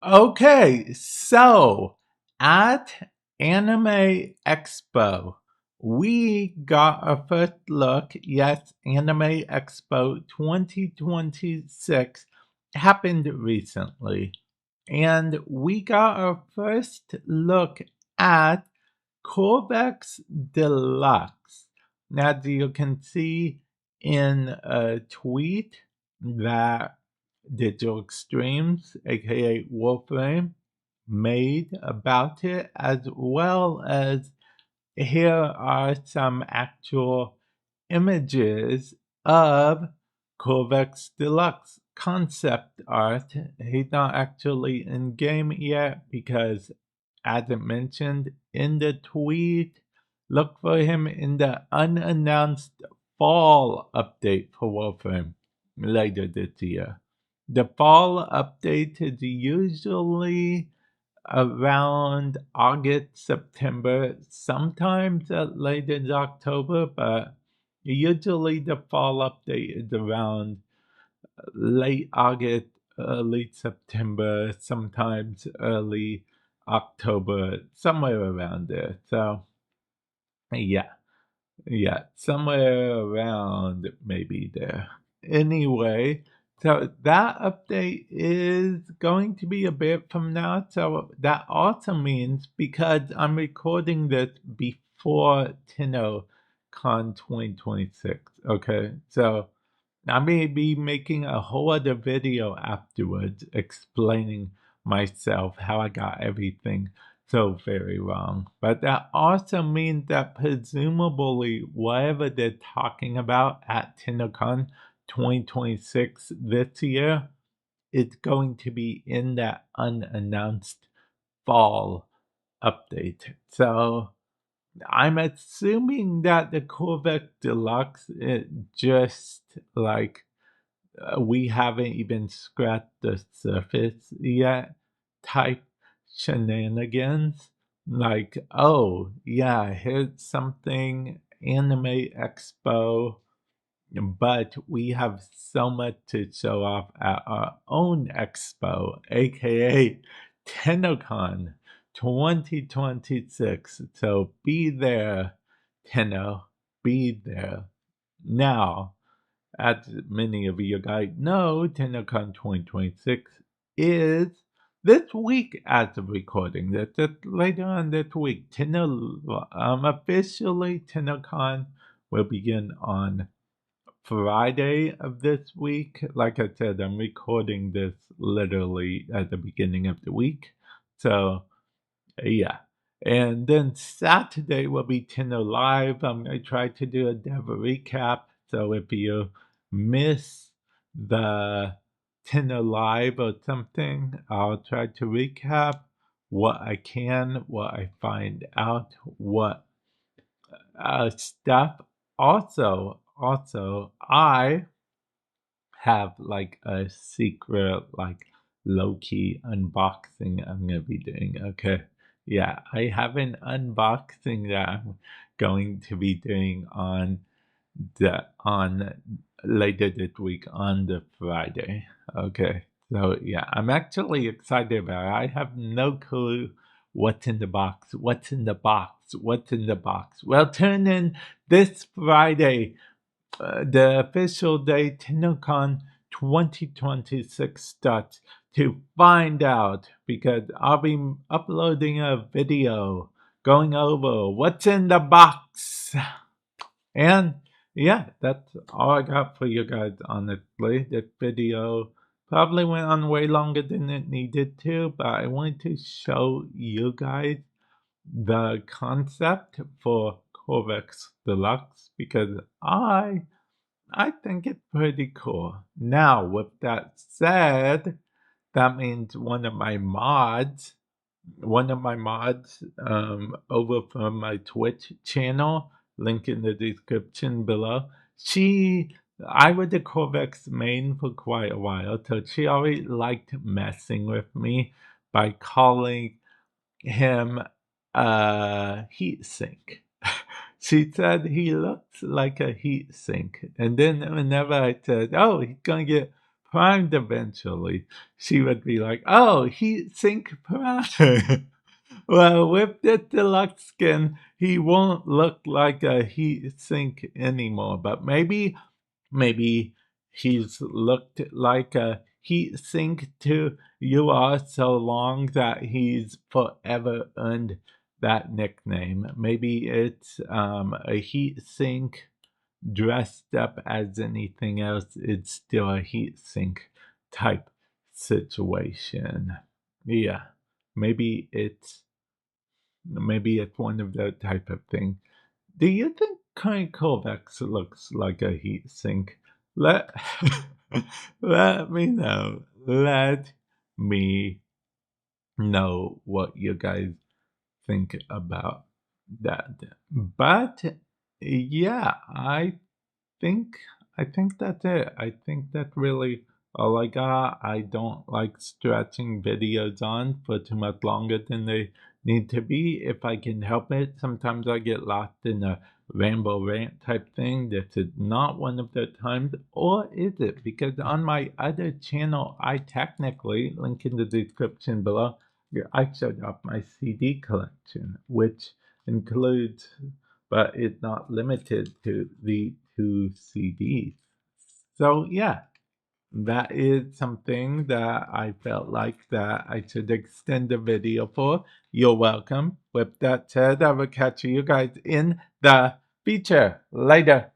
Okay, so at Anime Expo, we got a first look. Yes, Anime Expo 2026 happened recently, and we got our first look at Qorvex Deluxe. Now, as you can see in a tweet that Digital Extremes, aka Warframe, made about it, as well as here are some actual images of Qorvex Deluxe concept art. He's not actually in game yet because, as it mentioned in the tweet, look for him in the unannounced fall update for Warframe later this year. The fall update is usually around August, September, sometimes as late as October, but usually the fall update is around late August, early September, sometimes early October, somewhere around there. So, yeah, yeah, somewhere around maybe there. Anyway, so that update is going to be a bit from now. So that also means because I'm recording this before TennoCon 2026. Okay, so I may be making a whole other video afterwards explaining myself how I got everything so very wrong. But that also means that presumably whatever they're talking about at TennoCon 2026 this year, it's going to be in that unannounced fall update. So I'm assuming that the Corvette Deluxe it just like we haven't even scratched the surface yet type shenanigans. Like, oh, yeah, here's something Anime Expo, but we have so much to show off at our own expo, aka TennoCon 2026. So be there, Tenno, be there. Now, as many of you guys know, TennoCon 2026 is this week as of recording. That's later on this week. Officially, TennoCon will begin on Friday of this week. Like I said, I'm recording this literally at the beginning of the week. So, yeah. And then Saturday will be Tenno Live. I'm going to try to do a dev recap. So if you miss the Tenno Live or something, I'll try to recap what I can, what I find out, what stuff. Also, I have like a secret, like low key unboxing I'm gonna be doing. Okay. Yeah, I have an unboxing that I'm going to be doing on later this week on the Friday. Okay. So yeah, I'm actually excited about it. I have no clue what's in the box. What's in the box? What's in the box? Well, tune in this Friday, the official day TennoCon 2026 starts to find out because I'll be uploading a video going over what's in the box. And yeah, that's all I got for you guys, honestly. This video probably went on way longer than it needed to, but I wanted to show you guys the concept for Qorvex Deluxe because I think it's pretty cool. Now, with that said, that means one of my mods over from my Twitch channel, link in the description below. I was the Corvex main for quite a while, so she always liked messing with me by calling him a heat sink. She said he looks like a heat sink. And then whenever I said, oh, he's going to get primed eventually, she would be like, "Oh, heat sink prime." Well, with the deluxe skin, he won't look like a heat sink anymore. But maybe he's looked like a heat sink to you all so long that he's forever earned that nickname. Maybe it's a heat sink dressed up as anything else. It's still a heat sink type situation. Yeah, maybe it's one of that type of thing. Do you think current Qorvex looks like a heat sink? Let let me know. Let me know what you guys think about that. But yeah, think I think that's it. I think that's really all I got. I don't like stretching videos on for too much longer than they need to be if I can help it. Sometimes I get lost in a ramble rant type thing. This is not one of the times, or is it? Because on my other channel, I technically, link in the description below, I showed off my CD collection, which includes, but it's not limited to, the two CDs. So yeah, that is something that I felt like that I should extend the video for. You're welcome. With that said, I will catch you guys in the future. Later.